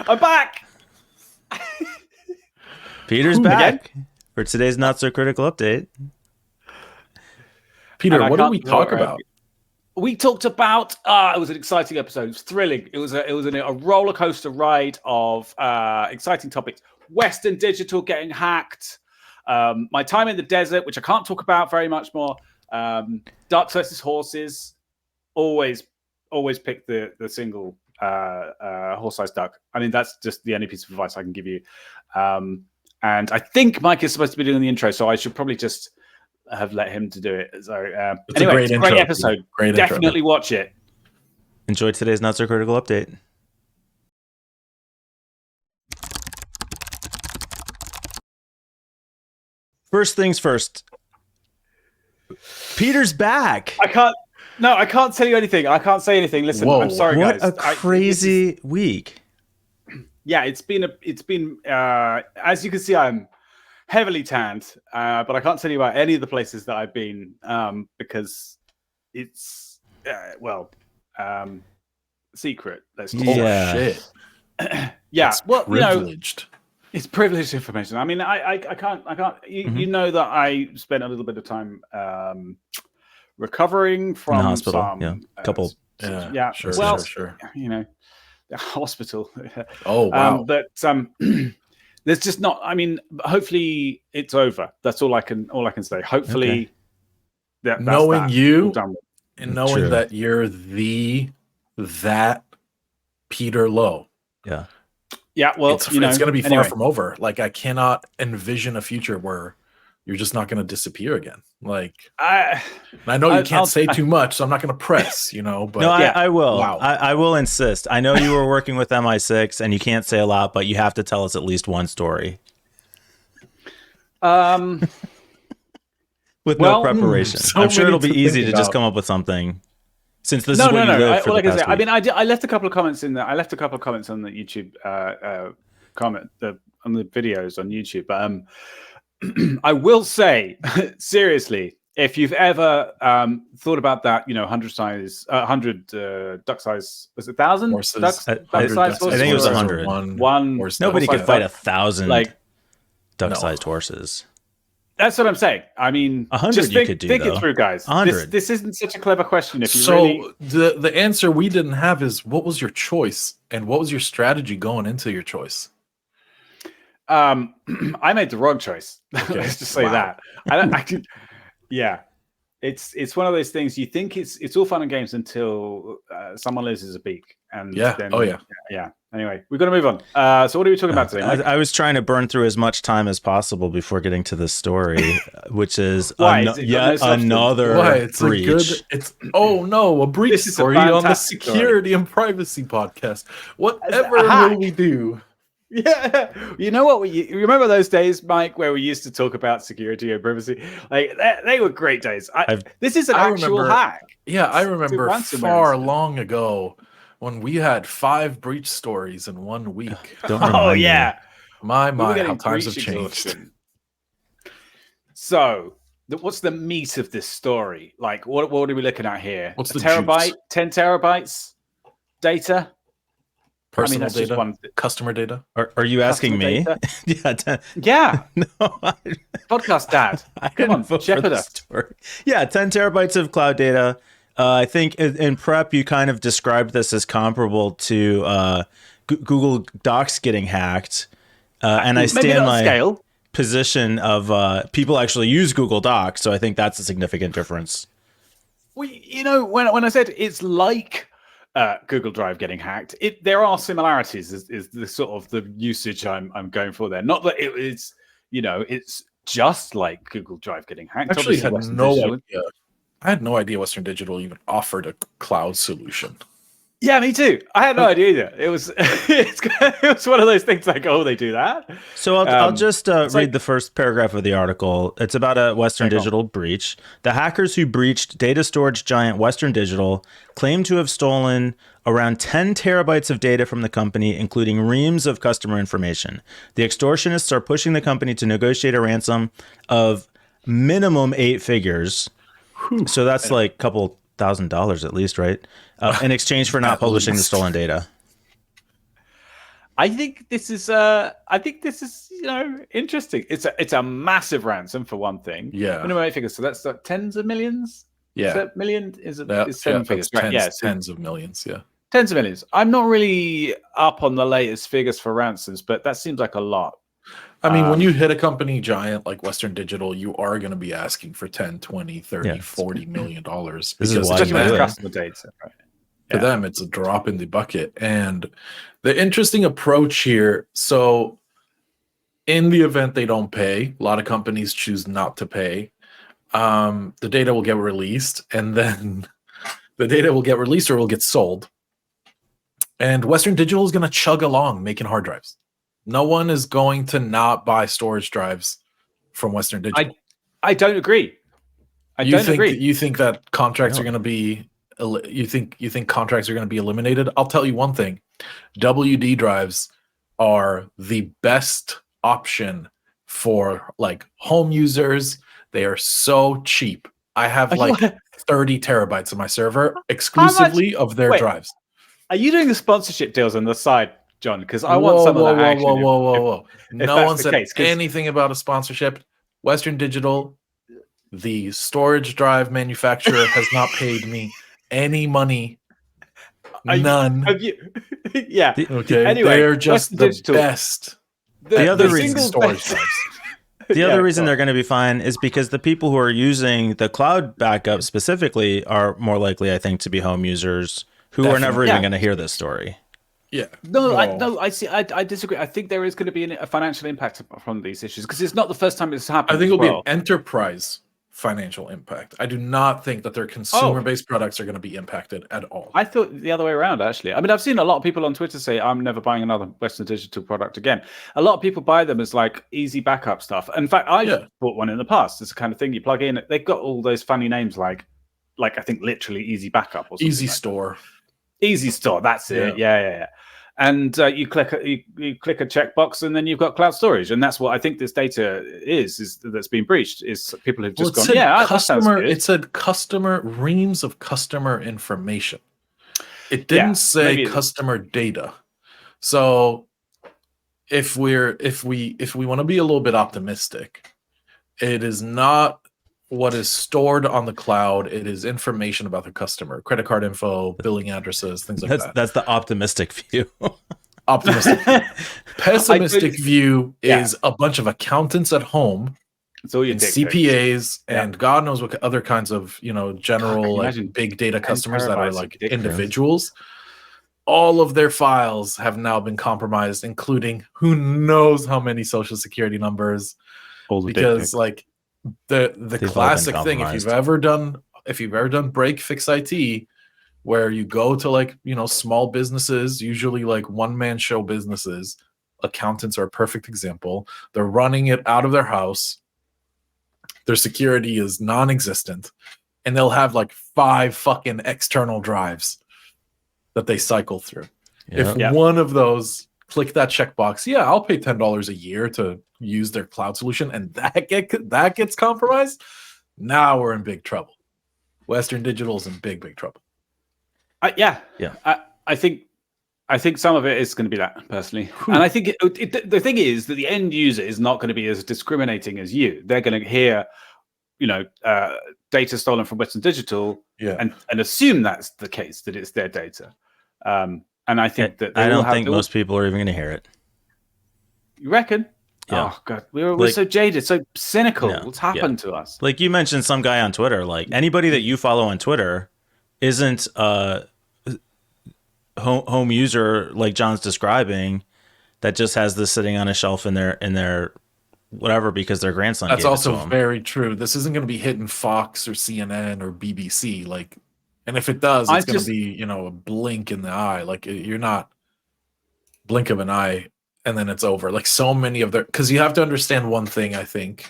I'm back. Peter's back for today's Not So Critical update. Peter, what did we talk about? We talked about it was an exciting episode. It was thrilling. It was a roller coaster ride of exciting topics. Western Digital getting hacked. My time in the desert, which I can't talk about very much more. Ducks versus horses. Always pick the single horse-sized duck. I mean, that's just the only piece of advice I can give you. And I think Mike is supposed to be doing the intro, so I should probably just have let him to do it. So anyway, it's a great episode. Definitely watch it. Enjoy today's Not So Critical update. First things first. Peter's back. I can't tell you anything. I can't say anything. Listen, I'm sorry, guys. What a crazy week. Yeah, it's been as you can see, I'm heavily tanned, but I can't tell you about any of the places that I've been because it's secret. Let's just shit. Yeah, it's well, privileged. It's privileged information. I mean, I can't. You know that I spent a little bit of time recovering from in the hospital. Some couple. Sure. You know, the hospital. Oh wow. But there's just not. I mean, hopefully it's over. That's all I can say. Hopefully, that's knowing you done with. And knowing that you're that Peter Lowe. Yeah. Yeah. Well, it's going to be far from over. Like, I cannot envision a future where you're just not going to disappear again. Like, I know you can't say too much, so I'm not going to press. But no, I will. Wow. I will insist. I know you were working with MI6, and you can't say a lot, but you have to tell us at least one story. With no preparation. I'm sure it'll be easy to just come up with something. Since this is what you live for the past week. I mean, I left a couple of comments in there. I left a couple of comments on the YouTube on the videos on YouTube. But I will say, seriously, if you've ever thought about that, 100 duck size, was it 1,000? I think it was 100. Nobody could fight 1,000 duck-sized horses. That's what I'm saying. I mean, 100 just you could do, think it through, guys. 100. This isn't such a clever question. If you the answer we didn't have is, what was your choice and what was your strategy going into your choice? I made the wrong choice. Okay. Let's just say that. Yeah. It's one of those things. You think it's all fun and games until someone loses a beak, and then, yeah. Anyway, we've got to move on. So what are we talking about today, Mike? I was trying to burn through as much time as possible before getting to this story, which is another breach. A breach story on the security and privacy podcast. Whatever will we do? Yeah, you know what? You remember those days, Mike, where we used to talk about security and privacy? Like they were great days. This is an actual hack. Yeah, I remember long ago when we had 5 breach stories in 1 week. Yeah, my how times have changed. So, what's the meat of this story? Like, what are we looking at here? What's the terabyte? 10 terabytes data. Personal data, customer data. Are you asking me? Yeah. No. Podcast dad. Come on, shepherd us. 10 terabytes of cloud data. I think in prep, you kind of described this as comparable to Google Docs getting hacked. And I stand my position of people actually use Google Docs. So I think that's a significant difference. Well, when I said it's like Google Drive getting hacked, there are similarities is the sort of the usage I'm going for there. Not that it's just like Google Drive getting hacked. Actually, I had no idea Western Digital even offered a cloud solution. Yeah, me too. I had no idea either. It was it was one of those things like, oh, they do that. So I'll just read the first paragraph of the article. It's about a Western Digital breach. The hackers who breached data storage giant Western Digital claim to have stolen around 10 terabytes of data from the company, including reams of customer information. The extortionists are pushing the company to negotiate a ransom of minimum 8 figures. So that's like a couple $1,000 at least, right? In exchange for not publishing the stolen data. I think this is interesting. It's a massive ransom for one thing. Yeah. Minimum figures. So that's like tens of millions. Yeah. Is that million? Is seven figures? Tens, Right. Yeah. Tens of millions. Yeah. Tens of millions. I'm not really up on the latest figures for ransoms, but that seems like a lot. I mean, when you hit a company giant like Western Digital, you are going to be asking for 10, 20, 30, $40 million. This because is why customer data, right? For them, it's a drop in the bucket. And the interesting approach here, so in the event they don't pay, a lot of companies choose not to pay. The data will get released, and then the data will get released or will get sold. And Western Digital is going to chug along making hard drives. No one is going to not buy storage drives from Western Digital. I don't agree. You think that contracts are going to be? You think contracts are going to be eliminated? I'll tell you one thing: WD drives are the best option for like home users. They are so cheap. I have like 30 terabytes on my server exclusively of their drives. Are you doing the sponsorship deals on the side, John? Because I want some of that action. Whoa. No one said anything about a sponsorship. Western Digital, the storage drive manufacturer, has not paid me any money. None. Yeah. Okay. Anyway, they're just Western the Digital, best. The other reason storage drives. The other reason they're going to be fine is because the people who are using the cloud backup specifically are more likely, I think, to be home users who are never even going to hear this story. Yeah. I disagree. I think there is going to be a financial impact from these issues because it's not the first time it's happened. I think it'll be an enterprise financial impact. I do not think that their consumer-based products are going to be impacted at all. I thought the other way around, actually. I mean, I've seen a lot of people on Twitter say, I'm never buying another Western Digital product again. A lot of people buy them as like easy backup stuff. In fact, I've bought one in the past. It's the kind of thing you plug in. They've got all those funny names like I think literally Easy Backup or something. Easy Store. Easy Store, that's it. Yeah. And you click a checkbox, and then you've got cloud storage, and that's what I think this data is that's been breached. Is people have just gone, that sounds good. It said reams of customer information. It didn't say customer data. So if we want to be a little bit optimistic, it is not what is stored on the cloud. It is information about the customer, credit card info, billing addresses, things like that. That's the optimistic view. Optimistic. Pessimistic view is a bunch of accountants at home, and CPAs, and God knows what other kinds of general big data customers that are like individuals. All of their files have now been compromised, including who knows how many social security numbers. Because like the classic thing, if you've ever done break fix IT, where you go to small businesses, usually like one-man show businesses, accountants are a perfect example. They're running it out of their house. Their security is non-existent, and they'll have like 5 fucking external drives that they cycle through. If one of those, click that checkbox, I'll pay $10 a year to use their cloud solution, and that gets compromised, now we're in big trouble. Western Digital is in big trouble. I think some of it is going to be that, personally. And I think the thing is that the end user is not going to be as discriminating as you. They're going to hear data stolen from Western Digital and assume that's the case, that it's their data. And I think that I don't think most people are even going to hear it. You reckon? Yeah. Oh god, we're so jaded, so cynical. What's happened to us? Like you mentioned, some guy on Twitter. Like anybody that you follow on Twitter isn't a home user like John's describing, that just has this sitting on a shelf in their whatever because their grandson. That's also very true. This isn't going to be hitting Fox or CNN or BBC. Like, and if it does, it's going to be a blink in the eye. Like you're not blink of an eye. And then it's over. Like so many of because you have to understand one thing, I think,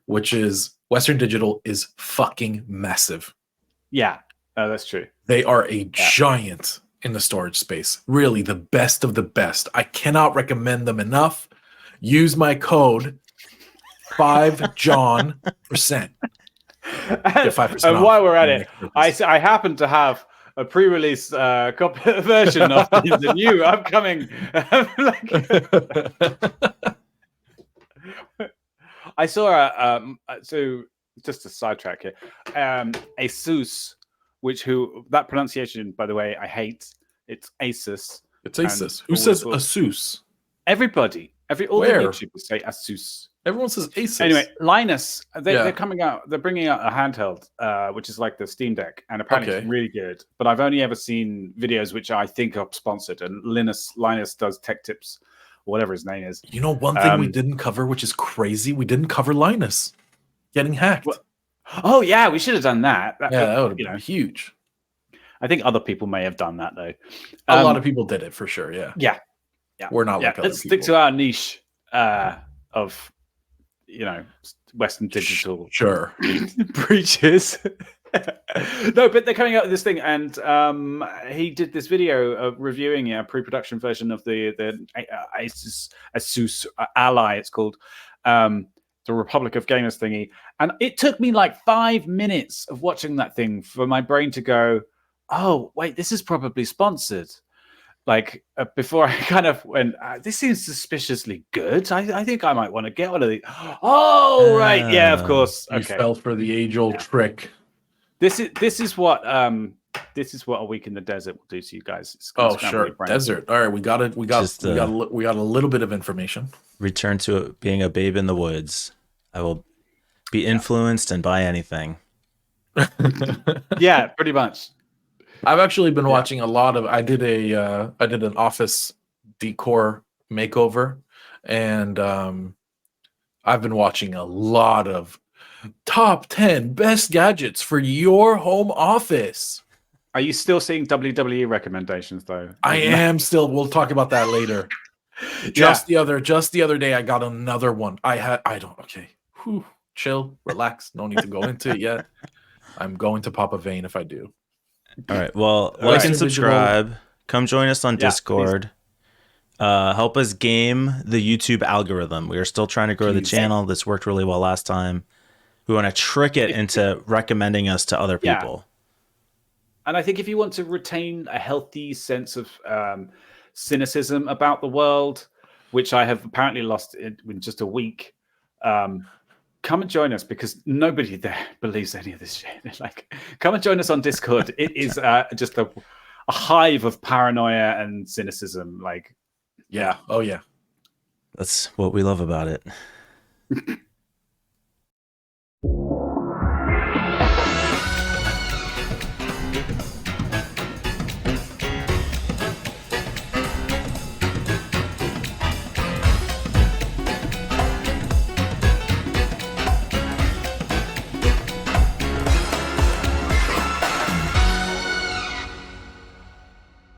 which is Western Digital is fucking massive. Yeah, that's true. They are a giant in the storage space. Really, the best of the best. I cannot recommend them enough. Use my code 5JOHN%. And while we're at it, I happen to have a pre-release version of the new upcoming. I saw so just a sidetrack here, Asus, that pronunciation, by the way, I hate. It's Asus. It's Asus. Who says Asus? Everybody. All the YouTubers say Asus. Everyone says Asus. Anyway, Linus, they're coming out. They're bringing out a handheld, which is like the Steam Deck, and apparently it's really good. But I've only ever seen videos which I think are sponsored. And Linus does tech tips, whatever his name is. You know, one thing we didn't cover, which is crazy, we didn't cover Linus getting hacked. Oh yeah, we should have done that. That would have been huge. I think other people may have done that though. A lot of people did it for sure. Yeah. We're not like other Let's people. stick to our niche of Western digital breaches. No, but they're coming out with this thing, and he did this video of reviewing a pre-production version of the Asus Ally. It's called the Republic of Gamers thingy, and it took me like 5 minutes of watching that thing for my brain to go, "Oh, wait, this is probably sponsored." Like before I kind of went, this seems suspiciously good. I think I might want to get one of these. Oh, right. Yeah, of course. You fell for the age-old trick. This is what a week in the desert will do to you guys. Sure. Desert. All right, we got a little bit of information. Return to being a babe in the woods. I will be influenced and buy anything. Yeah, pretty much. I've actually been watching a lot of. I did an office decor makeover, and I've been watching a lot of top 10 best gadgets for your home office. Are you still seeing WWE recommendations though? I am still. We'll talk about that later. Just the other day, I got another one. Okay. Whew, chill, relax. No need to go into it yet. I'm going to pop a vein if I do. All right. Well, like and subscribe. Come join us on Discord. Help us game the YouTube algorithm. We are still trying to grow the channel. This worked really well last time. We want to trick it into recommending us to other people. And I think if you want to retain a healthy sense of cynicism about the world, which I have apparently lost in just a week, come and join us, because nobody there believes any of this shit. Like, come and join us on Discord. It is just a hive of paranoia and cynicism. Like, yeah. Oh, yeah. That's what we love about it.